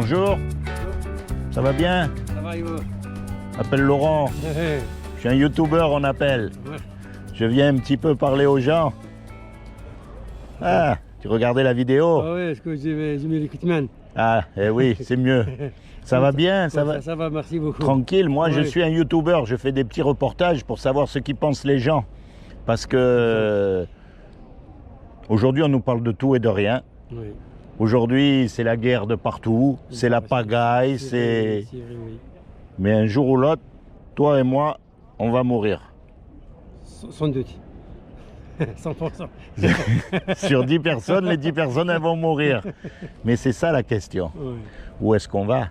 Bonjour, ça va bien? Ça va, Ivo? Je m'appelle Laurent, je suis un youtubeur, on appelle. Ouais. Je viens un petit peu parler aux gens. Ah, tu regardais la vidéo? Ah ouais, est-ce que j'ai mis l'équipement? Ah, eh oui, c'est mieux. Ça va bien, ça va? Ça va, merci beaucoup. Tranquille, moi je Ouais. suis un youtubeur, je fais des petits reportages pour savoir ce qu'ils pensent les gens. Parce que aujourd'hui on nous parle de tout et de rien. Oui. Aujourd'hui c'est la guerre de partout, c'est la pagaille, c'est... vrai, oui. Mais un jour ou l'autre, toi et moi, on va mourir. Sans doute. 100%. Sur 10 personnes, les 10 personnes elles vont mourir. Mais c'est ça la question. Ouais. Où est-ce qu'on va?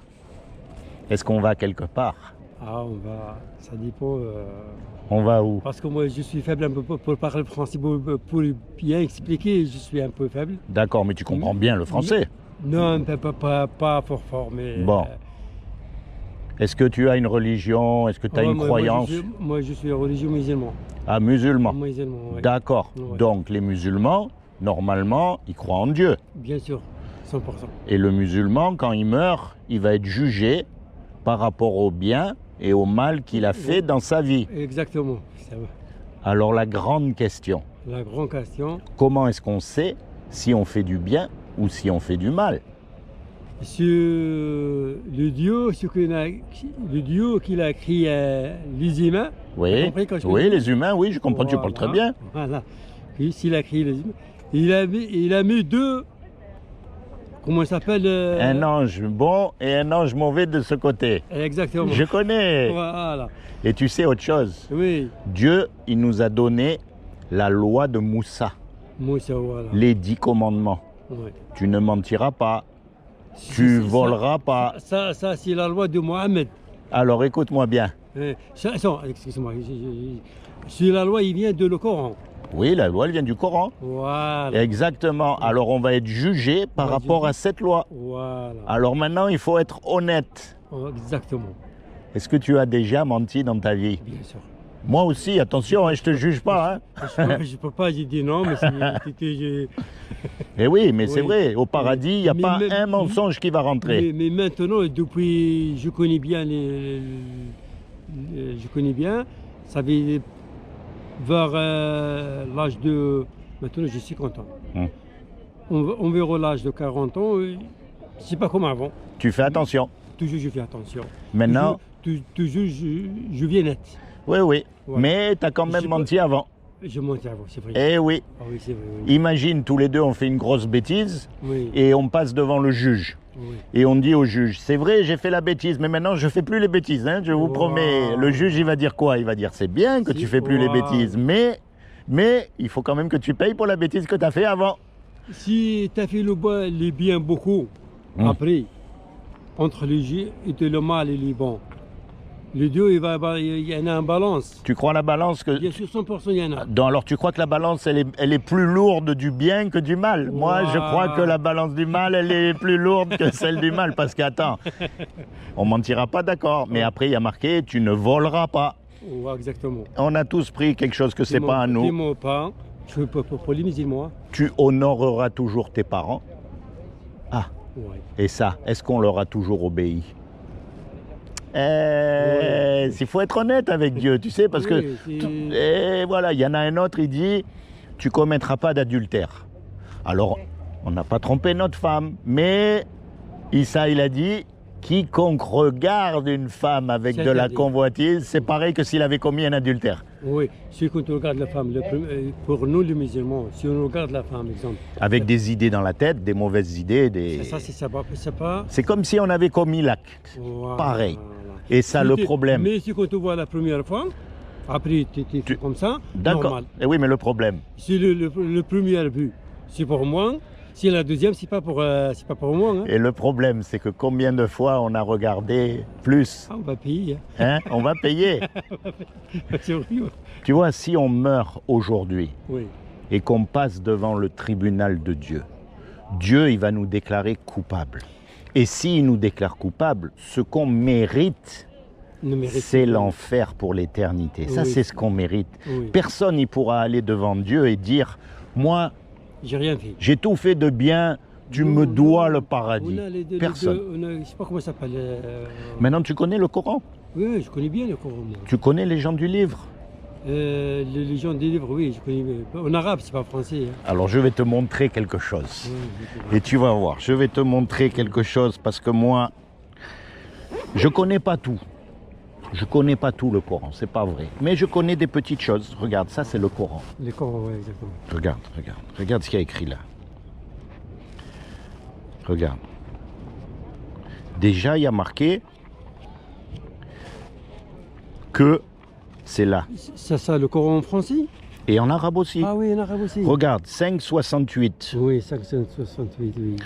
Est-ce qu'on va quelque part? Ah, on va. Ça dépend. On va où? Parce que moi, je suis faible un peu pour parler français, pour bien expliquer, je suis un peu faible. D'accord, mais tu comprends bien le français. Non, pas fort, mais. Bon. Est-ce que tu as une religion? Est-ce que tu as ouais, une croyance? Moi, je suis religieux musulman. Ah, musulman. Musulman, ouais. D'accord. Ouais. Donc les musulmans, normalement, ils croient en Dieu. Bien sûr, 100%. Et le musulman, quand il meurt, il va être jugé par rapport au bien et au mal qu'il a fait dans sa vie. Exactement. Ça va. Alors la grande question, La grande question, comment est-ce qu'on sait si on fait du bien ou si on fait du mal? sur le Dieu, le Dieu qu'il a créé les humains. T'as Oui, compris quand je oui, dis? les humains, oui, je comprends, tu parles très bien. Voilà. Et s'il a créé les humains, il a mis deux. Comment ça s'appelle Un ange bon et un ange mauvais de ce côté. Exactement. Je connais. Voilà. Et tu sais autre chose, Oui. Dieu, il nous a donné la loi de Moussa, Moussa, voilà. les 10 commandements. Ouais. Tu ne mentiras pas, tu voleras pas. Ça c'est la loi de Mohamed. Alors écoute-moi bien. Excuse-moi. C'est la loi, il vient de le Coran. Oui, la loi, elle vient du Coran. Voilà. Exactement. Alors on va être jugé par On va rapport juger. à cette loi. Voilà. Alors maintenant, il faut être honnête. Exactement. Est-ce que tu as déjà menti dans ta vie? Bien sûr. Moi aussi, attention, hein, je te juge pas. Hein. Je peux pas, j'ai dit non, mais c'était. Eh oui, mais c'est Oui. vrai, au paradis, il n'y a Mais pas même- un mensonge qui va rentrer. Mais maintenant, depuis, je connais bien je connais bien, ça fait vers l'âge de. Maintenant, j'ai 50 ans. Hum. On verra l'âge de 40 ans, c'est pas comme avant. Tu fais attention. Toujours, je fais attention. Maintenant, Toujours, je viens net. oui, oui. Ouais. Mais tu as quand même Je menti avant. Je monte avant, c'est vrai. Eh oui. Ah oui, c'est vrai. Oui. Imagine, tous les deux, on fait une grosse bêtise Oui, et on passe devant le juge. oui. Et on dit au juge, c'est vrai, j'ai fait la bêtise, mais maintenant, je ne fais plus les bêtises, hein, je vous Wow. promets. Le juge, il va dire quoi? Il va dire, c'est bien que tu fais plus les Wow. bêtises, mais il faut quand même que tu payes pour la bêtise que tu as fait avant. Si tu as fait les biens beaucoup, après, entre le mal et le bon, les deux, il y en a un balance. Tu crois la balance que... Bien sûr, 100%, il y en a. Alors tu crois que la balance, elle est plus lourde du bien que du mal? Moi, je crois que la balance du mal, elle est plus lourde que celle du mal. Parce qu'attends, on mentira pas, d'accord. Mais après, il y a marqué, tu ne voleras pas. Ouais, exactement. On a tous pris quelque chose que c'est pas à Tu nous. m'en pas. Je veux pas pour les musulmans. Tu honoreras toujours tes parents. Ah, Ouais. et ça, est-ce qu'on leur a toujours obéi? Il faut être honnête avec Dieu, tu sais, parce que... Oui, Et voilà, il y en a un autre, il dit, tu commettras pas d'adultère. Alors, on n'a pas trompé notre femme, mais Issa, il a dit, quiconque regarde une femme avec C'est de la interdit. convoitise, c'est pareil que s'il avait commis un adultère. Oui, si quand on regarde la femme, pour nous les musulmans, si on regarde la femme, exemple, Avec des idées dans la tête, des mauvaises idées, des... ça c'est pas. C'est comme si on avait commis l'acte. Voilà. Pareil. Et ça, le problème... Mais si quand on voit la première fois, après tu comme ça, D'accord. normal. Et oui, mais le problème, Si le premier but, c'est pour moi, si la deuxième, c'est pas pour moi. Hein. et le problème, c'est que combien de fois on a regardé plus, Ah, on va payer. Hein. hein? On va payer. C'est horrible. Tu vois, si on meurt aujourd'hui Oui, et qu'on passe devant le tribunal de Dieu, Dieu, il va nous déclarer coupables. Et s'il nous déclare coupables, ce qu'on mérite, ne mérite c'est pas. l'enfer pour l'éternité. Ça, Oui. c'est ce qu'on mérite. Oui. Personne n'y pourra aller devant Dieu et dire, moi, J'ai rien fait. j'ai tout fait de bien tu me dois le On paradis. a les deux, Personne. je sais pas comment ça s'appelle. Maintenant, tu connais le Coran? Oui, je connais bien le Coran. Moi. Tu connais les gens du livre? Les gens des livres, oui, je connais bien. En arabe, c'est pas français. Hein. Alors, je vais te montrer quelque chose. Oui, Et tu vas voir, je vais te montrer quelque chose parce que moi, je connais pas tout. Je connais pas tout le Coran, c'est pas vrai. Mais je connais des petites choses. Regarde, ça c'est le Coran. les Corans, oui, exactement. Regarde, regarde, regarde ce qu'il y a écrit là. Regarde. Déjà, il y a marqué que c'est là. Ça, le Coran en français? Et en arabe aussi. Ah oui, en arabe aussi. Regarde, 5,68. Oui, 568, oui.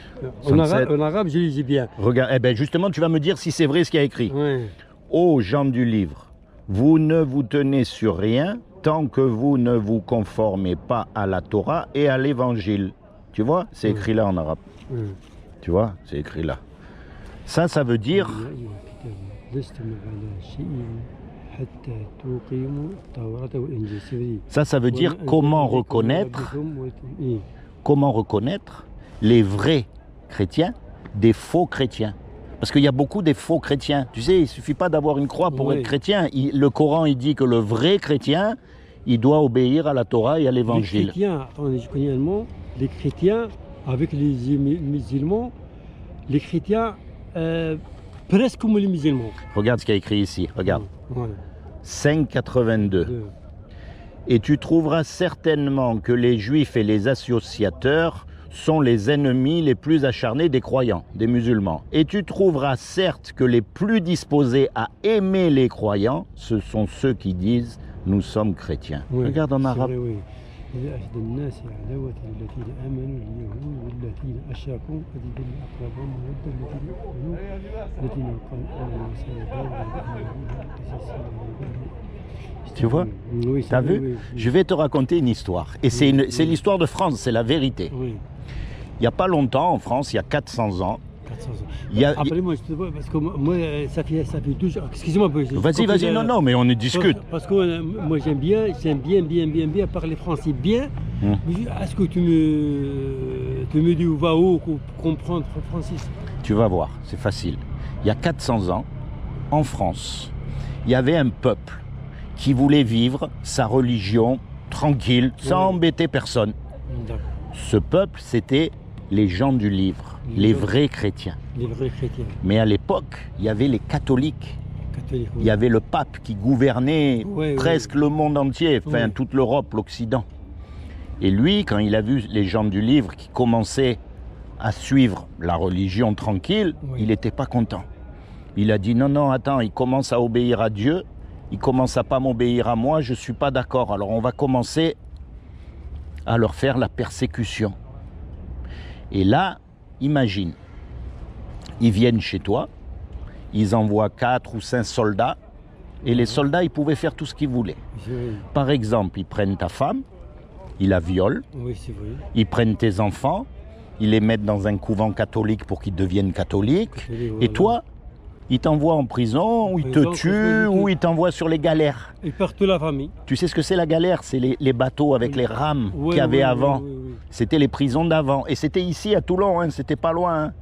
67. En arabe, je lisais bien. Regarde, eh ben justement, tu vas me dire si c'est vrai ce qu'il y a écrit. Oui. Ô gens du livre, vous ne vous tenez sur rien tant que vous ne vous conformez pas à la Torah et à l'évangile. Tu vois, c'est écrit là en arabe. Oui. Tu vois, c'est écrit là. Ça veut dire, ça veut dire comment reconnaître les vrais chrétiens des faux chrétiens. Parce qu'il y a beaucoup des faux chrétiens. Tu sais, il ne suffit pas d'avoir une croix pour être chrétien. Le Coran, il dit que le vrai chrétien, il doit obéir à la Torah et à l'évangile. Les chrétiens, attendez, je connais allemand, les chrétiens, avec les musulmans, les chrétiens, presque comme les musulmans. Regarde ce qu'il y a écrit ici, regarde. Voilà. 5,82. Et tu trouveras certainement que les juifs et les associateurs sont les ennemis les plus acharnés des croyants, des musulmans. Et tu trouveras certes que les plus disposés à aimer les croyants, ce sont ceux qui disent « nous sommes chrétiens ». Oui, Regarde en arabe. vrai, oui. Tu vois? Oui, T'as vrai, vu? oui. Je vais te raconter une histoire. Et c'est l'histoire de France, c'est la vérité. Oui, Il n'y a pas longtemps, en France, il y a 400 ans, 400 ans. il y a... Après, moi, je te vois, parce que moi, ça fait toujours. Excusez-moi, Vas-y, non, mais on discute. Parce que moi, j'aime bien parler français bien. Mais est-ce que tu me dis où va où pour comprendre français? Tu vas voir, c'est facile. Il y a 400 ans, en France, il y avait un peuple qui voulait vivre sa religion tranquille, sans embêter personne. D'accord. Ce peuple, c'était les gens du livre, les vrais chrétiens. Les vrais chrétiens, Mais à l'époque, il y avait les catholiques. catholiques. Il y avait le pape qui gouvernait Oui, presque le monde entier, enfin Oui. toute l'Europe, l'Occident. Et lui, quand il a vu les gens du livre qui commençaient à suivre la religion tranquille, il n'était pas content. Il a dit non, non, attends, ils commencent à obéir à Dieu, ils commencent à pas m'obéir à moi, je ne suis pas d'accord. Alors on va commencer à leur faire la persécution. Et là, imagine, ils viennent chez toi, ils envoient 4 ou 5 soldats, et les soldats, ils pouvaient faire tout ce qu'ils voulaient. Par exemple, ils prennent ta femme, ils la violent, Oui, c'est vrai. ils prennent tes enfants, ils les mettent dans un couvent catholique pour qu'ils deviennent catholiques, et toi, ils t'envoient en prison, ou ils te tuent, ou ils t'envoient sur les galères. Ils perdent toute la famille. Tu sais ce que c'est la galère? C'est les bateaux avec les rames qu'il y avait avant. C'était les prisons d'avant. Et c'était ici à Toulon, hein, c'était pas loin. Hein.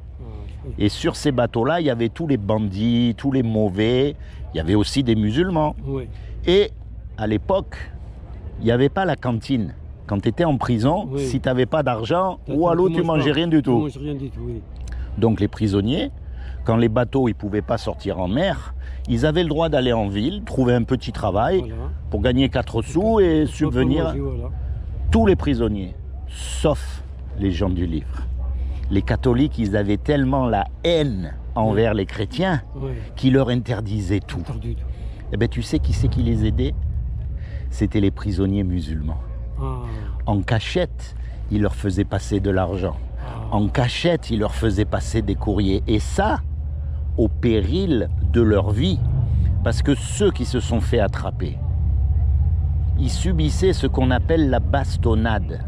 Et sur ces bateaux-là, il y avait tous les bandits, tous les mauvais. Il y avait aussi des musulmans. Oui. Et à l'époque, il n'y avait pas la cantine. Quand tu étais en prison, si tu n'avais pas d'argent, ou à l'eau, tu mangeais rien du tout. Rien du tout, oui. Donc les prisonniers, quand les bateaux ne pouvaient pas sortir en mer, ils avaient le droit d'aller en ville, trouver un petit travail pour gagner 4 sous et subvenir tous les prisonniers, sauf les gens du livre. Les catholiques, ils avaient tellement la haine envers les chrétiens qu'ils leur interdisaient tout. Eh bien, tu sais qui c'est qui les aidait? C'était les prisonniers musulmans. En cachette, ils leur faisaient passer de l'argent. En cachette, ils leur faisaient passer des courriers. Et ça, au péril de leur vie. Parce que ceux qui se sont fait attraper, ils subissaient ce qu'on appelle la bastonnade.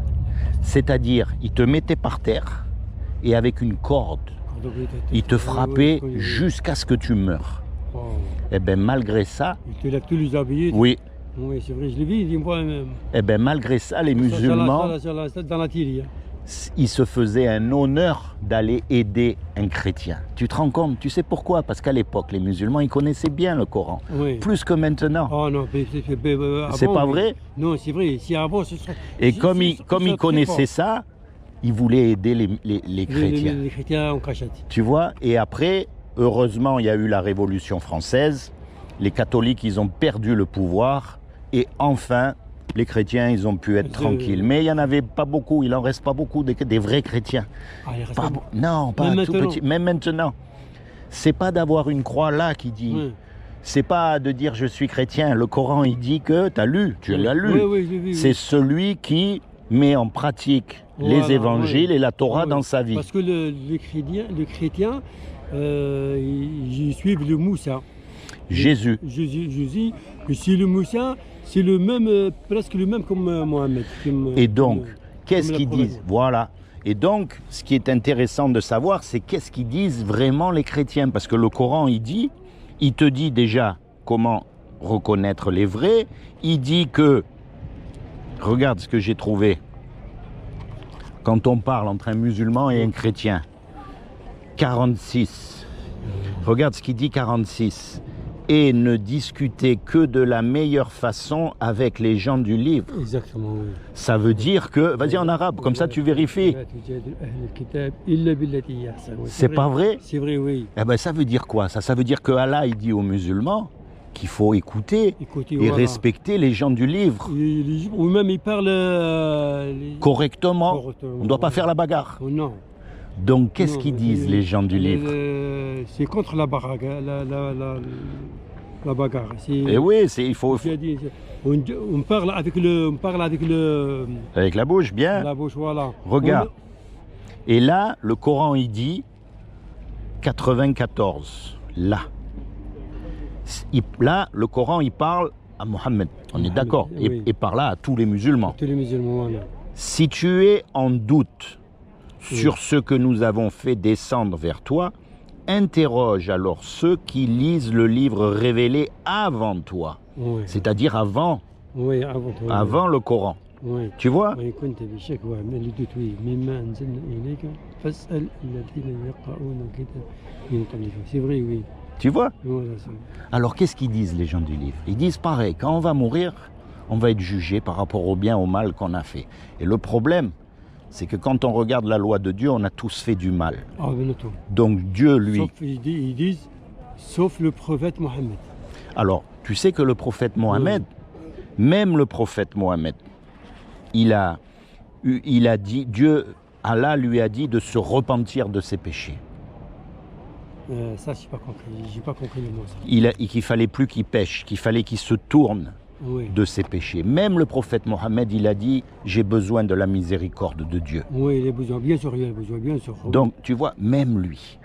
C'est-à-dire, ils te mettaient par terre et avec une corde, ils te frappaient jusqu'à ce que tu meurs. Et bien malgré ça... Ils te tous les habillés. Oui. Oui, c'est vrai, je l'ai vu, dis-moi même. Et bien malgré ça, les musulmans... Dans la télé. il se faisait un honneur d'aller aider un chrétien. Tu te rends compte? Tu sais pourquoi? Parce qu'à l'époque, les musulmans, ils connaissaient bien le Coran, Oui. plus que maintenant. Oh non, C'est pas vrai? Non, c'est vrai. Si avant, ce serait... Et si- comme si- il très connaissait fort. ça, il voulait aider les chrétiens. Les chrétiens en cachette. Tu vois? Et après, heureusement, il y a eu la Révolution française. Les catholiques, ils ont perdu le pouvoir. Et enfin, les chrétiens, ils ont pu être tranquilles. Mais il n'y en avait pas beaucoup, il n'en reste pas beaucoup des vrais chrétiens. Ah, il reste Pas pas- beau- non, pas Même tout maintenant. petit. Même maintenant. C'est pas d'avoir une croix là qui dit. Oui. C'est pas de dire je suis chrétien. Le Coran, il dit que tu as lu, tu l'as lu. Oui, oui, j'ai vu, C'est oui. celui qui met en pratique Voilà, les évangiles oui. et la Torah Oui. dans sa vie. Parce que les chrétiens, ils suivent le Moussa. Jésus. Jésus, et c'est le Moussa, c'est le même, presque le même comme Mohamed. Et donc, qu'est-ce comme qu'ils la disent? Voilà. Et donc, ce qui est intéressant de savoir, c'est qu'est-ce qu'ils disent vraiment les chrétiens. Parce que le Coran, il te dit déjà comment reconnaître les vrais. Il dit que, regarde ce que j'ai trouvé. Quand on parle entre un musulman et un chrétien, 46. Regarde ce qu'il dit 46. Et ne discutez que de la meilleure façon avec les gens du livre. Exactement, oui. Ça veut dire que, vas-y en arabe, comme ça tu vérifies. C'est pas vrai? C'est vrai, oui. Eh ben ça veut dire quoi ça? Ça veut dire que Allah il dit aux musulmans qu'il faut écouter Écoutez, et voilà. respecter les gens du livre Ou même ils parlent. correctement. Correctement, On ne doit pas ouais. faire la bagarre. Oh, non. Donc qu'est-ce Non, qu'ils disent les gens du livre? C'est contre la bagarre. La bagarre. Eh oui, il faut On parle avec le. avec la bouche bien. La bouche, voilà. Regarde. Et là, le Coran il dit 94. Là. Là, le Coran il parle à Mohammed. On est Mohammed, d'accord. oui. Et par là à tous les musulmans. Tous les musulmans, voilà. Si tu es en doute sur ce que nous avons fait descendre vers toi, interroge alors ceux qui lisent le livre révélé avant toi, Oui. c'est-à-dire avant avant le Coran. Oui. Tu vois? وإن كنت بشكوى من الدتوي مما أنزلنا إليك فاسأل الذين يقرؤون الكتاب من قبلك. C'est vrai, oui. Tu vois? Voilà, ça. Alors qu'est-ce qu'ils disent les gens du livre? Ils disent pareil, quand on va mourir, on va être jugé par rapport au bien, au mal qu'on a fait. Et le problème, c'est que quand on regarde la loi de Dieu, on a tous fait du mal. Ah, ben non, tout. Donc Dieu, lui... Sauf, ils disent, sauf le prophète Mohammed. Alors, tu sais que le prophète Mohammed, même le prophète Mohammed, il a dit, Allah lui a dit de se repentir de ses péchés. Ça, j'ai pas compris. J'ai pas compris le mot, ça. Qu'il fallait plus qu'il pêche, qu'il fallait qu'il se tourne Oui. de ses péchés. Même le prophète Mohammed, il a dit, j'ai besoin de la miséricorde de Dieu. Oui, il a besoin. Bien sûr, il a besoin, bien sûr. Donc, tu vois, même lui,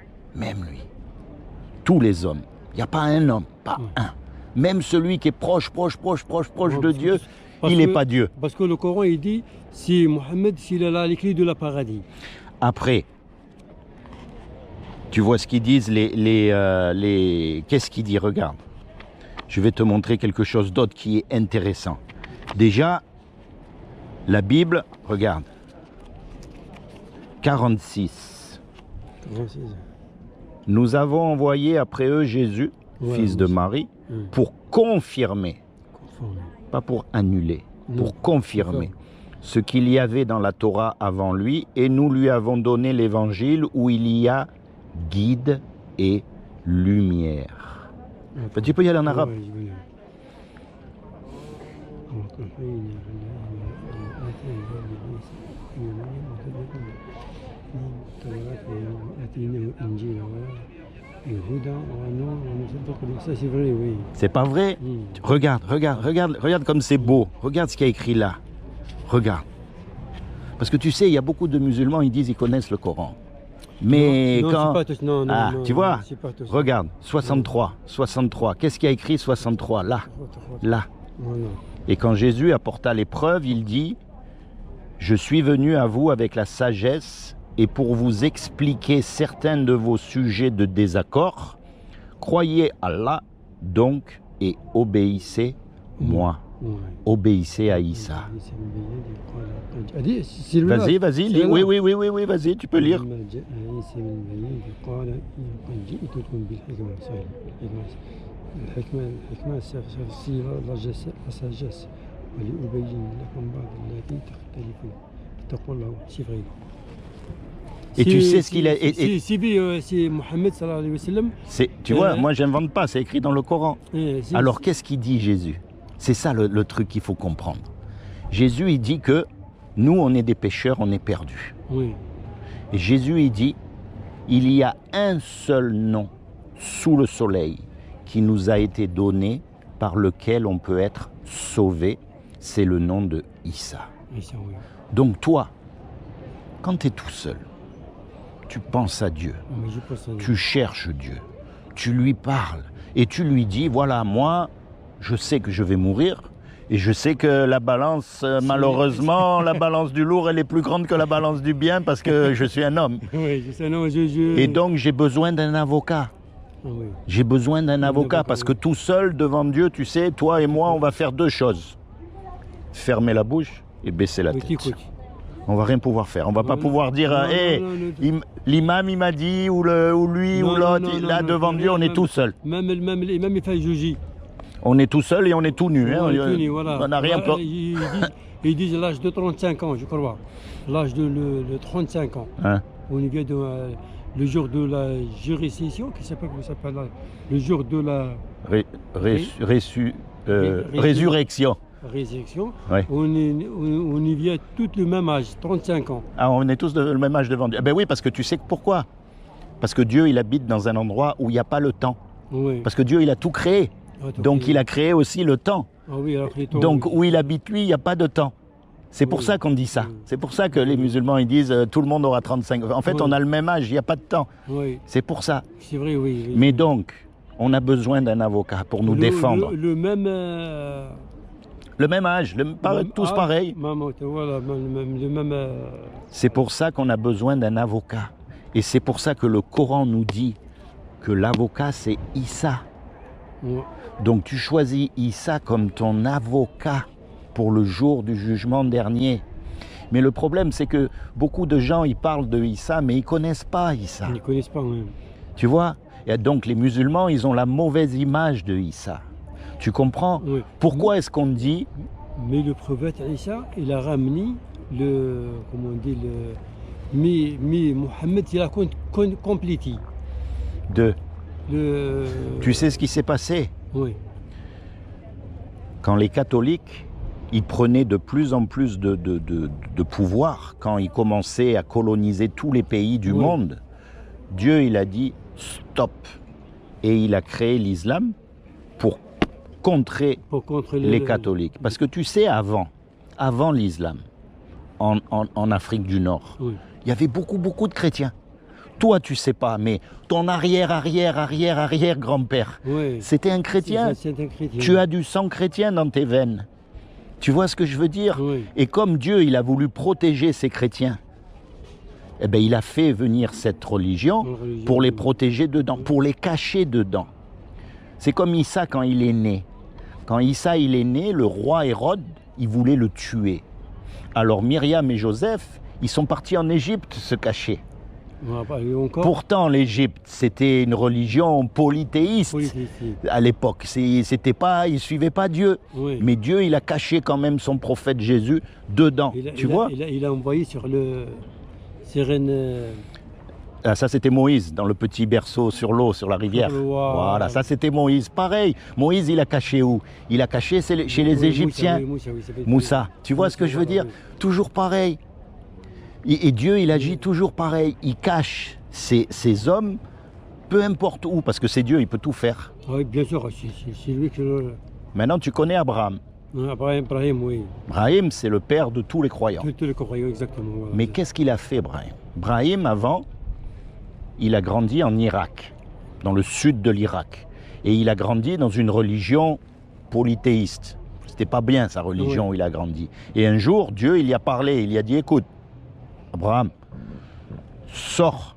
tous les hommes, il n'y a pas un homme, pas un. Même celui qui est proche de Dieu, il n'est pas Dieu. Parce que le Coran, il dit, si Mohammed, s'il a les clés de la paradis. Après, tu vois ce qu'ils disent, qu'est-ce qu'il dit? Regarde, je vais te montrer quelque chose d'autre qui est intéressant. Déjà, la Bible, regarde, 46. Nous avons envoyé après eux Jésus, fils de Marie, pour confirmer, pas pour annuler, pour confirmer ce qu'il y avait dans la Torah avant lui, et nous lui avons donné l'évangile où il y a guide et lumière. Tu peux y aller en arabe? Ça, c'est vrai, oui. C'est pas vrai? Regarde comme c'est beau. Regarde ce qu'il y a écrit là. Regarde. Parce que tu sais, il y a beaucoup de musulmans, ils disent qu'ils connaissent le Coran. Mais non, quand... pas tous, non, tu vois, pas tous. regarde, 63. Qu'est-ce qu'il y a écrit 63? Là. Voilà. Et quand Jésus apporta l'épreuve, il dit, je suis venu à vous avec la sagesse et pour vous expliquer certains de vos sujets de désaccord, croyez Allah donc et obéissez-moi. Ouais. Obéissez à Issa. Allez, c'est le Vas-y, vas-y, lis. Oui, oui, oui, oui, oui, vas-y, tu peux lire. الحكمة سيفسير الساجس ولأبين لكم بعض التي تختلفون اتقوا الله c'est vrai. Et tu sais ce qu'il a. C'est Mohammed sallallahu alayhi wa sallam. Tu vois, moi j'invente pas, c'est écrit dans le Coran. Alors qu'est-ce qu'il dit Jésus? C'est ça le truc qu'il faut comprendre. Jésus il dit que nous on est des pécheurs, on est perdus. Oui. Et Jésus il dit, il y a un seul nom sous le soleil qui nous a été donné par lequel on peut être sauvé, c'est le nom de Issa. Issa, oui. Donc toi, quand tu es tout seul, tu penses à Dieu, tu cherches Dieu, tu lui parles et tu lui dis, voilà, moi, je sais que je vais mourir et je sais que la balance, malheureusement, la balance du lourd, elle est plus grande que la balance du bien parce que je suis un homme. Oui, je sais, non, Et donc, j'ai besoin d'un avocat. Ah, oui. J'ai besoin d'un avocat parce que tout seul, devant Dieu, tu sais, toi et moi, on va faire deux choses. Fermer la bouche et baisser la tête. On va rien pouvoir faire. On va pas pouvoir dire, l'imam il m'a dit, ou lui, ou l'autre, là devant Dieu, on est tout seul. Même l'imam il fait juger. On est tout seul et on est tout nu. On est tout nu, voilà. On n'a rien. Ils disent l'âge de 35 ans, je crois. L'âge de 35 ans. Hein? On y vient de le jour de la jurisdiction, qui s'appelle comment ça s'appelle là, le jour de la résurrection. Résurrection. Ouais. On y vient tout le même âge, 35 ans. Ah, on est tous le même âge devant Dieu. Ben oui, parce que tu sais pourquoi? Parce que Dieu, il habite dans un endroit où il n'y a pas le temps. Oui. Parce que Dieu, il a tout créé. Donc il a créé aussi le temps. Ah oui, donc où il habite lui, il n'y a pas de temps. C'est pour ça qu'on dit ça. C'est pour ça que les musulmans ils disent tout le monde aura 35 ans. En fait, on a le même âge, il n'y a pas de temps. C'est pour ça. C'est vrai, oui. Mais donc, on a besoin d'un avocat pour nous défendre. Le même âge, tous pareils. Voilà, le même. C'est pour ça qu'on a besoin d'un avocat. Et c'est pour ça que le Coran nous dit que l'avocat c'est Issa. Ouais. Donc tu choisis Issa comme ton avocat pour le jour du jugement dernier. Mais le problème, c'est que beaucoup de gens, ils parlent de Issa, mais ils ne connaissent pas Issa. Ils ne connaissent pas, oui. Tu vois? Et donc les musulmans, ils ont la mauvaise image de Issa. Tu comprends? Oui. Pourquoi est-ce qu'on dit... Mais le prophète Issa, il a ramené comment on dit, mais Mohammed, il a complété. Tu sais ce qui s'est passé? Oui. Quand les catholiques, ils prenaient de plus en plus de pouvoir, quand ils commençaient à coloniser tous les pays du monde, Dieu, il a dit stop. Et il a créé l'islam pour contrer les catholiques. Parce que tu sais, avant l'islam, en Afrique du Nord, il y avait beaucoup de chrétiens. Toi, tu sais pas, mais ton arrière-grand-père, c'était un chrétien. Tu as du sang chrétien dans tes veines. Tu vois ce que je veux dire? Et comme Dieu, il a voulu protéger ces chrétiens, eh ben, il a fait venir cette religion pour les protéger dedans, pour les cacher dedans. C'est comme Issa quand il est né. Quand Issa il est né, le roi Hérode, il voulait le tuer. Alors Myriam et Joseph, ils sont partis en Égypte se cacher. Pourtant, l'Égypte, c'était une religion polythéiste à l'époque. C'était pas, ils suivaient pas Dieu. Mais Dieu, il a caché quand même son prophète Jésus dedans. Tu vois? Il a envoyé sur le sirène. Ah, ça, c'était Moïse, dans le petit berceau sur l'eau, sur la rivière. Voilà, ça, c'était Moïse. Pareil, Moïse, il a caché où? Il a caché chez les Égyptiens. Moussa. Tu vois ce que je veux dire? Toujours pareil. Et Dieu, il agit toujours pareil. Il cache ces hommes, peu importe où, parce que c'est Dieu, il peut tout faire. Oui, bien sûr, c'est lui qui le... Maintenant, tu connais Abraham. Abraham, oui. Abraham, c'est le père de tous les croyants. Tous les croyants, exactement. Voilà. Mais qu'est-ce qu'il a fait, Abraham? Abraham, avant, il a grandi en Irak, dans le sud de l'Irak. Et il a grandi dans une religion polythéiste. C'était pas bien, sa religion, où il a grandi. Et un jour, Dieu, il y a parlé, il y a dit, écoute, Abraham, sors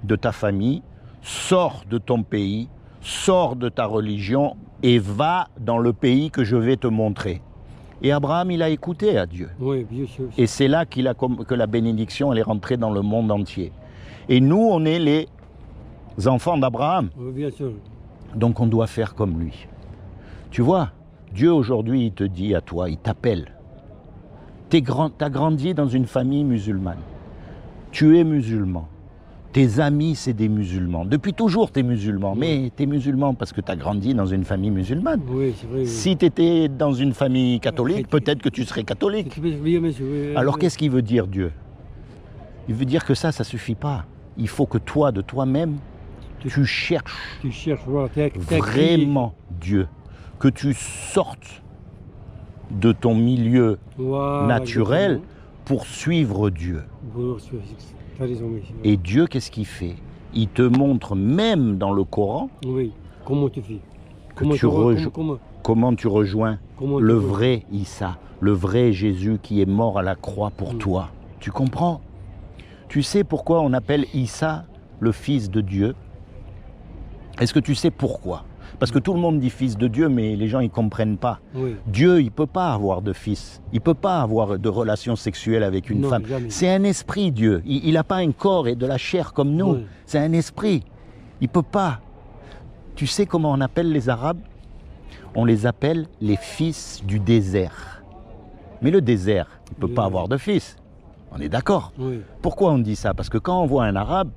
de ta famille, sors de ton pays, sors de ta religion et va dans le pays que je vais te montrer. Et Abraham, il a écouté à Dieu. Oui, bien sûr. Et c'est là que la bénédiction, elle est rentrée dans le monde entier. Et nous, on est les enfants d'Abraham. Oui, bien sûr. Donc on doit faire comme lui. Tu vois, Dieu aujourd'hui, il te dit à toi, il t'appelle. T'as grandi dans une famille musulmane. Tu es musulman. Tes amis, c'est des musulmans. Depuis toujours, tu es musulman. Mais tu es musulman parce que tu as grandi dans une famille musulmane. Oui, c'est vrai. Oui. Si tu étais dans une famille catholique, peut-être que tu serais catholique. Oui, monsieur, oui, Alors oui. qu'est-ce qu'il veut dire Dieu? Il veut dire que ça suffit pas. Il faut que toi, de toi-même, tu cherches Tu cherches, voilà, vraiment Dieu. Que tu sortes de ton milieu voilà, naturel exactement. pour suivre Dieu. Tu as raison, oui. Et Dieu, qu'est-ce qu'il fait? Il te montre, même dans le Coran, Oui, comment tu fais? comment tu rejoins comment le tu vrai Issa, le vrai Jésus qui est mort à la croix pour toi. Tu comprends? Tu sais pourquoi on appelle Issa le fils de Dieu? Est-ce que tu sais pourquoi? Parce que tout le monde dit fils de Dieu, mais les gens, ils ne comprennent pas. Oui. Dieu, il ne peut pas avoir de fils. Il ne peut pas avoir de relations sexuelles avec une Non, femme. jamais. C'est un esprit, Dieu. Il n'a pas un corps et de la chair comme nous. Oui. C'est un esprit. Il ne peut pas. Tu sais comment on appelle les Arabes? On les appelle les fils du désert. Mais le désert, il ne peut pas avoir de fils. On est d'accord? Oui. Pourquoi on dit ça? Parce que quand on voit un Arabe,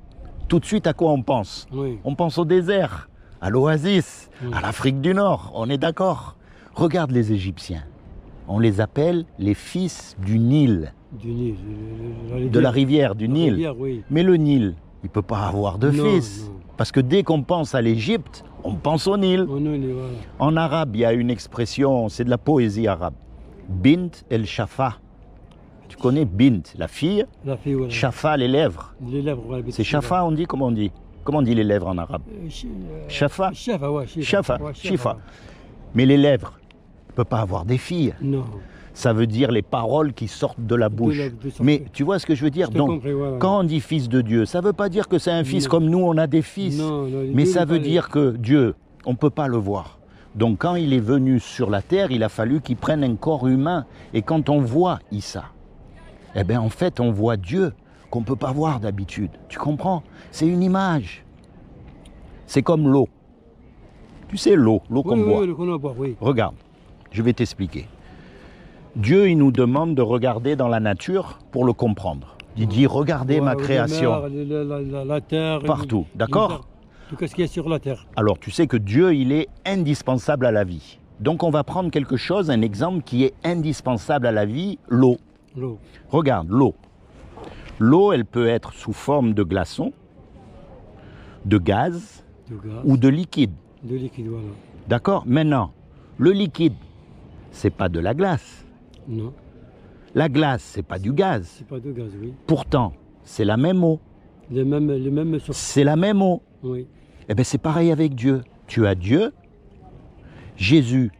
tout de suite, à quoi on pense? Oui. On pense au désert, à l'oasis, à l'Afrique du Nord. On est d'accord? Regarde les Égyptiens. On les appelle les fils du Nil, Du Nil. de la rivière, du Nil. Rivière, oui. Mais le Nil, il ne peut pas avoir de Non, fils. non. Parce que dès qu'on pense à l'Égypte, on pense au Nil. Oh, non, voilà. En arabe, il y a une expression, c'est de la poésie arabe. Bint el Shafa. Tu connais Bint, la fille, La fille, voilà. Shafa, les lèvres. Les lèvres, voilà. C'est Shafa, on dit? Comment on dit? Comment on dit les lèvres en arabe? Shafa. Shafa, ouais. Shafa, Ouais, Shifa. Mais les lèvres, il ne peut pas avoir des filles. Non. Ça veut dire les paroles qui sortent de la bouche. de sortir. Mais tu vois ce que je veux dire? Je te Donc, comprends, voilà. quand on dit fils de Dieu, ça ne veut pas dire que c'est un fils Non. comme nous, on a des fils. Non, non, Mais Dieu ça n'est veut pas- dire que Dieu, on ne peut pas le voir. Donc quand il est venu sur la terre, il a fallu qu'il prenne un corps humain. Et quand on voit Issa, eh bien en fait on voit Dieu qu'on ne peut pas voir d'habitude. Tu comprends? C'est une image. C'est comme l'eau. Tu sais l'eau qu'on boit. Oui, qu'on boit, oui. Regarde, je vais t'expliquer. Dieu, il nous demande de regarder dans la nature pour le comprendre. Il dit, regardez ma Voilà, création. la mer, la terre. Partout, d'accord? Tout ce qu'il y a sur la terre. Alors, tu sais que Dieu, il est indispensable à la vie. Donc, on va prendre quelque chose, un exemple qui est indispensable à la vie, l'eau. L'eau. Regarde, l'eau. L'eau, elle peut être sous forme de glaçon, de gaz De gaz. ou de liquide. De liquide, voilà. D'accord? Maintenant, le liquide, c'est pas de la glace. Non. La glace, c'est pas du gaz. C'est pas de gaz, oui. Pourtant, c'est la même eau. Les mêmes sortes. C'est la même eau. Oui. Eh bien, c'est pareil avec Dieu. Tu as Dieu, Jésus,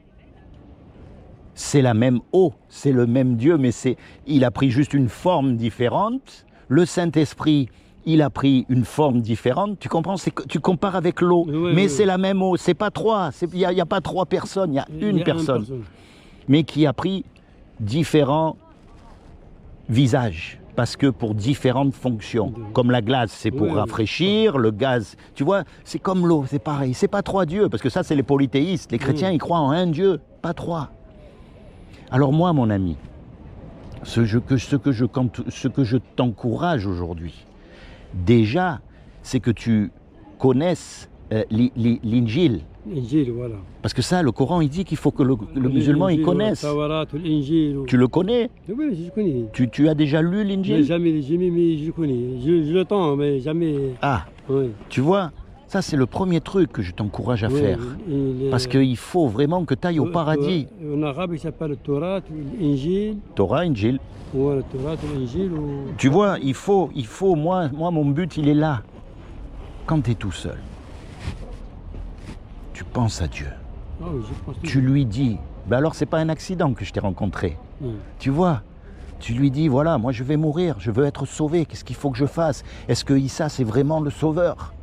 c'est la même eau, c'est le même Dieu, mais il a pris juste une forme différente. Le Saint-Esprit, il a pris une forme différente. Tu comprends? Tu compares avec l'eau, Oui, mais oui. c'est la même eau. C'est pas trois. Il n'y a pas trois personnes, il y a une personne, mais qui a pris différents visages. Parce que pour différentes fonctions, comme la glace, c'est pour Oui, rafraîchir, le gaz, tu vois, c'est comme l'eau, c'est pareil. C'est pas trois dieux, parce que ça, c'est les polythéistes. Les chrétiens, ils croient en un Dieu, pas trois. Alors moi, mon ami, ce que je t'encourage aujourd'hui, déjà, c'est que tu connaisses l'Injil. Injil, voilà. Parce que ça, le Coran, il dit qu'il faut que le musulman, il connaisse. Tawrat, l'Injil. Tu le connais? Oui, je connais. Tu as déjà lu Mais l'Injil? jamais, mais je le connais. Je le tends, mais jamais. Ah, Oui. tu vois, ça c'est le premier truc que je t'encourage à Oui, faire. Parce qu'il faut vraiment que tu ailles au paradis. En arabe, il s'appelle Torah, l'Injil. Torah, Injil. Voilà, Torah, l'Injil. Tu vois, il faut moi, mon but, il est là. Quand tu es tout seul, tu penses à Dieu. Ah oui, je pense Tu lui dis, ben alors c'est pas un accident que je t'ai rencontré. Oui. Tu vois, tu lui dis, voilà, moi je vais mourir, je veux être sauvé, qu'est-ce qu'il faut que je fasse? Est-ce que Issa, c'est vraiment le sauveur?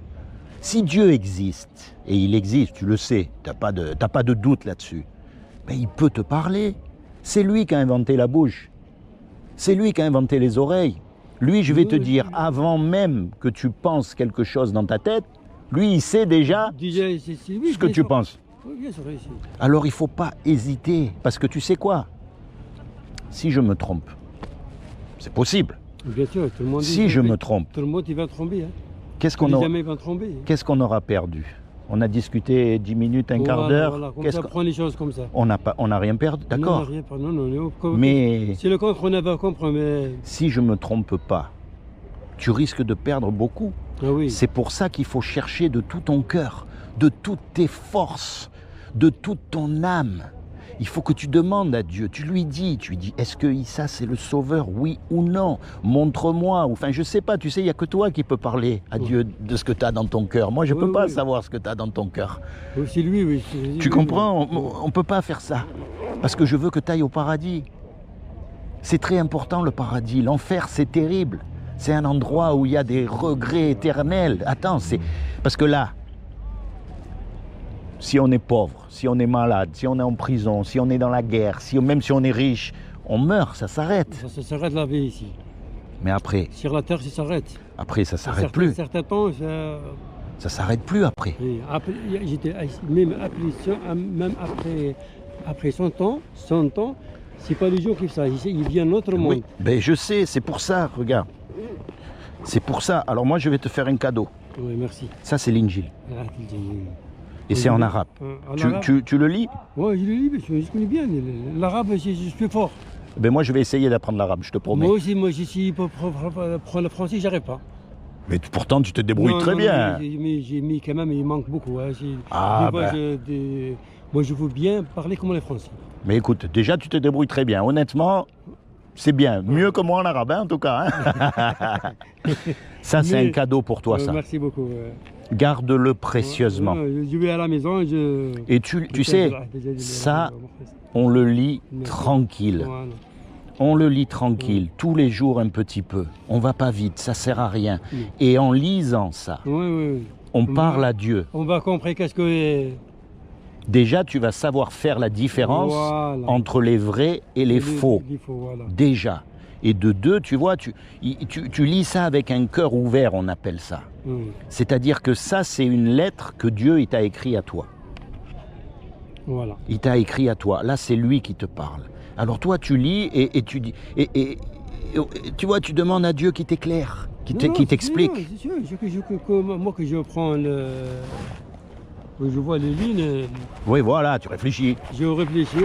Si Dieu existe, et il existe, tu le sais, t'as pas de doute là-dessus, ben il peut te parler. C'est lui qui a inventé la bouche. C'est lui qui a inventé les oreilles. Lui, je vais te dire, avant même que tu penses quelque chose dans ta tête, lui, il sait déjà Déjà, oui, ce que bien tu sûr. penses. Oui, bien sûr, ici. Alors il ne faut pas hésiter, parce que tu sais quoi? Si je me trompe, c'est possible. Bien sûr, tout le monde. Si je me trompe, Tout le monde, il va tromper. Hein. qu'est-ce Tous qu'on les aura, amis vont tromper. qu'est-ce qu'on aura perdu? On a discuté 10 minutes, un quart Voilà, d'heure. voilà, comme Qu'est-ce ça, qu'on- prend les choses comme ça. On n'a rien perdu, Non, d'accord? rien, non, non, non. Mais C'est le contre, on n'a compris, mais. si je ne me trompe pas, tu risques de perdre beaucoup. Ah oui. C'est pour ça qu'il faut chercher de tout ton cœur, de toutes tes forces, de toute ton âme. Il faut que tu demandes à Dieu, tu lui dis, est-ce que Issa c'est le sauveur, oui ou non? Montre-moi, enfin je sais pas, tu sais, il n'y a que toi qui peux parler à Oui. Dieu de ce que tu as dans ton cœur. Moi je Oui, peux pas oui. savoir ce que tu as dans ton cœur. Oui, c'est lui, oui. Tu comprends? On ne peut pas faire ça. Parce que je veux que tu ailles au paradis. C'est très important le paradis. L'enfer, c'est terrible. C'est un endroit où il y a des regrets éternels. Attends, c'est. Parce que là, si on est pauvre, si on est malade, si on est en prison, si on est dans la guerre, même si on est riche, on meurt, ça s'arrête. Ça s'arrête la vie ici. Mais après, Sur la terre, ça s'arrête. ça s'arrête plus. Certains temps, ça. Ça s'arrête plus après. Et après, j'étais même après 100 ans, c'est pas les gens qui font ça. Il vient notre monde. Oui, ben je sais, c'est pour ça, regarde. C'est pour ça. Alors moi, je vais te faire un cadeau. Oui, merci. Ça, c'est l'Injil. Ah, Et c'est en arabe. En arabe. Tu le lis? Oui, je le lis, je connais bien. L'arabe, je suis fort. Ben moi, je vais essayer d'apprendre l'arabe, je te promets. Moi aussi, j'essaie pour prendre le français, j'arrive pas. Mais pourtant, tu te débrouilles très bien. Mais j'ai mis quand même, il manque beaucoup. Hein. Ah, Des fois, ben. moi, je veux bien parler comme les Français. Mais écoute, déjà, tu te débrouilles très bien. Honnêtement, c'est bien. Mieux que moi en arabe, hein, en tout cas. Hein. Ça, c'est Mais- un cadeau pour toi, ça. Merci beaucoup. Garde-le précieusement. Je vais à la maison. Et tu sais, ça, on le lit tranquille. Voilà. On le lit tranquille, tous les jours un petit peu. On va pas vite, ça sert à rien. Oui. Et en lisant ça, Oui, oui. on parle à Dieu. On va comprendre qu'est-ce que. Déjà, tu vas savoir faire la différence Voilà. entre les vrais et les faux. Les faux, voilà. Déjà. Et de deux, tu vois, tu lis ça avec un cœur ouvert, on appelle ça. Oui. C'est-à-dire que ça, c'est une lettre que Dieu il t'a écrit à toi. Voilà. Il t'a écrit à toi. Là, c'est lui qui te parle. Alors toi, tu lis et tu dis... Et tu vois, tu demandes à Dieu qui t'éclaire, qui t'explique. C'est sûr. Moi, que je prends je vois les lignes, Oui, voilà, tu réfléchis. je réfléchis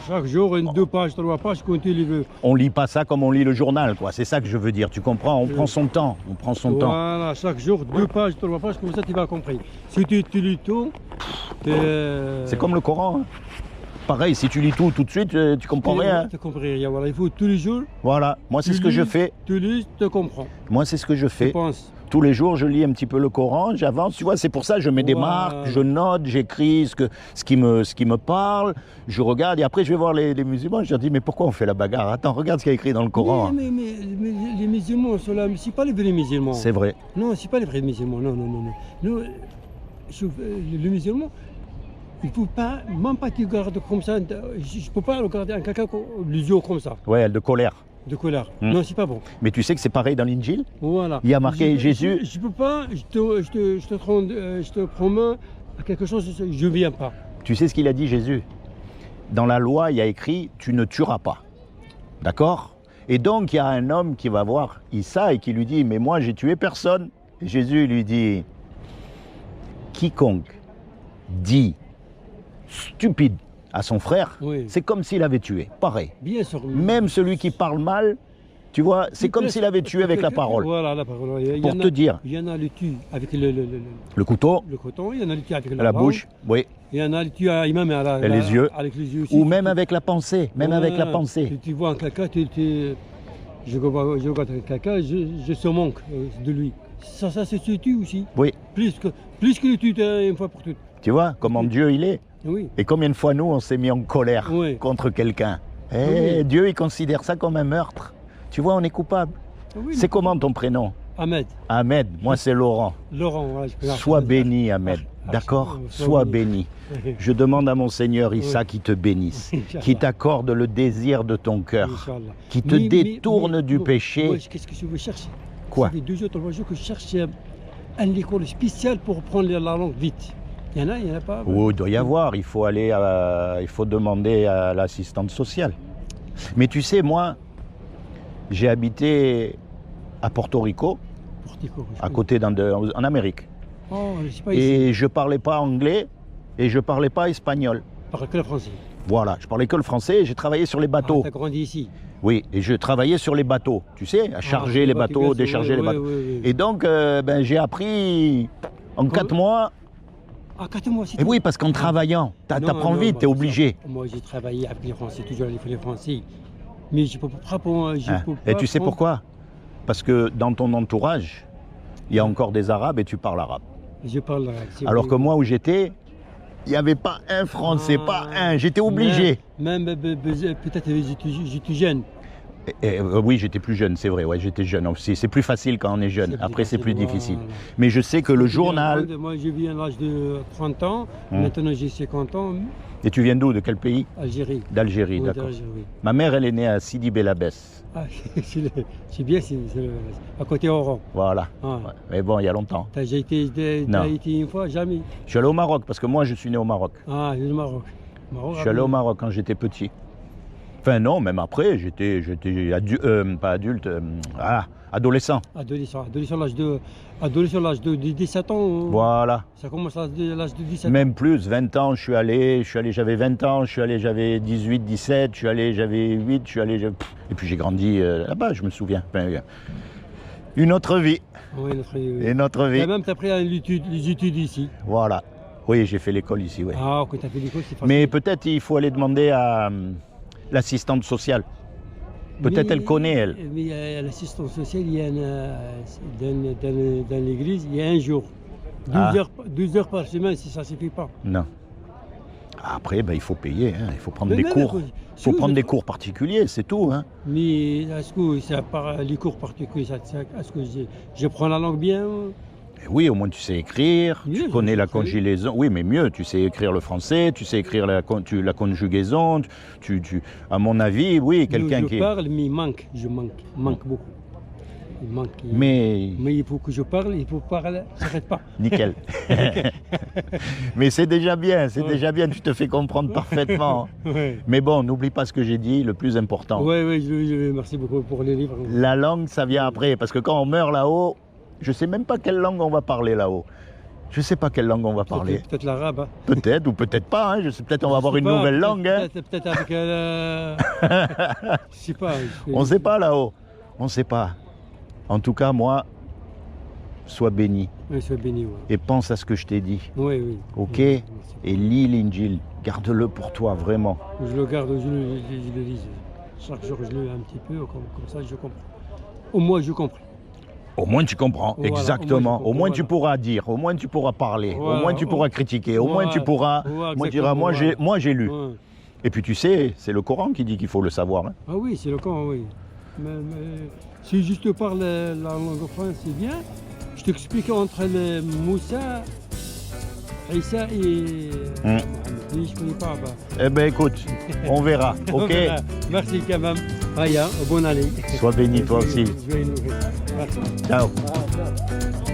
chaque jour, 2 pages, 3 pages, quand tu les veux. On lit pas ça comme on lit le journal, quoi. C'est ça que je veux dire. Tu comprends? On prend son temps. On prend son temps. Voilà, chaque jour, 2 pages, 3 pages, comme ça tu vas comprendre. Si tu lis tout, C'est comme le Coran. Hein. Pareil, si tu lis tout de suite, tu comprends rien. Tu comprends rien. Voilà, il faut tous les jours. Voilà, moi c'est ce que je fais. Tu lis, tu comprends. Moi c'est ce que je Tu fais. penses. Tous les jours, je lis un petit peu le Coran, j'avance. Tu vois, c'est pour ça que je mets des Voilà. marques, je note, j'écris ce qui me parle. Je regarde et après je vais voir les musulmans. Je leur dis mais pourquoi on fait la bagarre? Attends, regarde ce qu'il y a écrit dans le Coran. Mais les musulmans sont là, mais c'est pas les vrais musulmans. C'est vrai. Non, c'est pas les vrais musulmans. Non. Nous, le musulman, il ne faut pas, même pas qu'il regarde comme ça. Je ne peux pas regarder un quelqu'un les yeux comme ça, Ouais, de colère. de colère. Hmm. Non, c'est pas bon. Mais tu sais que c'est pareil dans l'Injil? Voilà. Il y a marqué Jésus. Je peux pas, je te promets à quelque chose, je ne viens pas. Tu sais ce qu'il a dit Jésus? Dans la loi, il y a écrit tu ne tueras pas. D'accord? Et donc il y a un homme qui va voir Issa et qui lui dit mais moi j'ai tué personne. Et Jésus lui dit quiconque dit stupide à son frère, Oui. c'est comme s'il avait tué. Pareil. Bien sûr. Même celui qui parle mal, tu vois, c'est comme s'il avait tué avec la parole. Voilà, la parole. Il y Pour en te a- dire. Il y en a le tue avec Le couteau, le coton, il y en a le tue avec la langue, bouche, oui. il y en a le tue même Et les yeux. avec les yeux aussi. Ou même avec la pensée, même avec la Ouais. pensée. Tu vois un caca, je regarde un caca, je se manque de lui. Ça se tue aussi. Oui. Plus que le tue une fois pour toutes. Tu vois comment Dieu il est. Oui. Et combien de fois nous on s'est mis en colère Oui. contre quelqu'un. Eh, Oui. Dieu il considère ça comme un meurtre. Tu vois, on est coupable. Oui, C'est comment ton prénom? Ahmed. Ahmed, moi c'est Laurent. Laurent, voilà, je peux Sois béni, Ahmed. D'accord? Sois béni. Je demande à mon Seigneur Issa qui te bénisse, qui t'accorde le désir de ton cœur, Inch'Allah. qui te détourne du moi, péché. qu'est-ce que je veux chercher? Quoi? Ça fait 2 jours, 3 jours que je cherche une école spéciale pour prendre la langue vite. Il y en a pas. Oh, il doit y avoir, il faut aller, il faut demander à l'assistante sociale. Mais tu sais, moi, j'ai habité à Porto Rico, Portico, je à connais. côté en Amérique. Oh, je sais pas ici. Et je parlais pas anglais et je parlais pas espagnol. Par que le français. Voilà, je parlais que le français et j'ai travaillé sur les bateaux. Ah, t'as grandi ici. Oui, et je travaillais sur les bateaux, tu sais, à charger les bateaux, décharger les bateaux. Et donc, ben, j'ai appris en 4 mois. Ah, 4 mois, c'est Et oui, parce qu'en travaillant, t'apprends vite, t'es obligé. Moi, j'ai travaillé avec les Français, toujours avec les Français. Mais je peux pas pour. Hein. Et tu sais pourquoi? Parce que dans ton entourage, il y a encore des Arabes et tu parles arabe. Je parle arabe. Alors que moi, où j'étais, il n'y avait pas un Français, pas un. J'étais obligé. Même peut-être j'étais jeune. Oui, j'étais plus jeune, c'est vrai. Ouais, j'étais jeune aussi. C'est plus facile quand on est jeune. Après, c'est plus difficile. Voilà. Mais je sais que le journal. Moi, j'ai vu à l'âge de 30 ans. Hum. Maintenant, j'ai 50 ans. Et tu viens d'où? De quel pays? Algérie. D'Algérie, Oui, d'accord. d'Algérie. Ma mère, elle est née à Sidi Belabès. Ah, c'est bien, c'est à côté Oran. Voilà. Ah. Ouais. Mais bon, il y a longtemps. T'as déjà été, Non. une fois? Jamais. Je suis allé au Maroc parce que moi, je suis né au Maroc. Ah, le Maroc. Je suis allé au Maroc quand j'étais petit. Enfin non, même après, j'étais pas adulte, adolescent. Adolescent, l'âge de 17 ans. Voilà. Ça commence à l'âge de 17 ans. Même plus, 20 ans, j'avais 20 ans, j'avais 18, 17, j'avais 8, et puis j'ai grandi là-bas, je me souviens. Enfin, une autre vie. Oui, Une autre vie. Même t'as pris les études ici. Voilà. Oui, j'ai fait l'école ici, oui. Ah, quand t'as fait l'école, c'est facile. Mais peut-être il faut aller demander à l'assistante sociale. Peut-être elle connaît, elle. Mais l'assistance sociale, il y a dans l'église, il y a un jour. 12 heures par semaine, si ça ne suffit pas. Non. Après, ben, il faut payer, hein. Il faut prendre Mais des non, cours. mais Il faut prendre des cours particuliers, c'est tout. Hein. Mais est-ce que ça part les cours particuliers, est-ce que je prends la langue bien? Et oui, au moins tu sais écrire, Oui, tu je connais sais la écrire. conjugaison. Oui, mais mieux, tu sais écrire le français, tu sais écrire la conjugaison. À mon avis, oui, quelqu'un qui. Je parle, mais je manque beaucoup. Il manque. Mais il faut que je parle, il faut parler, ça s'arrête pas. nickel. Mais c'est déjà bien, Ouais. déjà bien, tu te fais comprendre parfaitement. Ouais. Mais bon, n'oublie pas ce que j'ai dit, le plus important. Oui, merci beaucoup pour les livres. La langue, ça vient après, parce que quand on meurt là-haut, je sais même pas quelle langue on va parler là-haut. Je sais pas quelle langue on va parler. Peut-être l'arabe. Hein. Peut-être ou peut-être pas. Hein. Je sais, peut-être on va avoir une nouvelle langue. Hein. Peut-être avec. Je sais pas. On sait pas là-haut. On sait pas. En tout cas, moi, sois béni Oui, sois béni. Ouais. et pense à ce que je t'ai dit. Oui. Ok. Oui, Et lis l'Injil. Garde-le pour toi, vraiment. je le garde, je le lis. Chaque jour, je le lis un petit peu, comme ça, je comprends. Au moins, je comprends. Au moins tu comprends, Voilà, exactement. Au moins tu voilà. pourras dire, au moins tu pourras parler, au Voilà. moins tu pourras critiquer, au moins tu Voilà. pourras. Voilà, Moi tu diras, exactement, moi j'ai lu. Ouais. Et puis tu sais, c'est le Coran qui dit qu'il faut le savoir. Hein. Ah oui, c'est le camp, oui. Mais si je te parle la langue française, c'est bien. Je t'explique entre les Moussa, Issa et Mohamed. Oui, je ne connais pas. Bah. Eh ben écoute, on verra, ok. Merci quand même. Aya, bonne année. Sois béni toi aussi. Joyeux Noël. Merci. Ciao. Ah, ciao.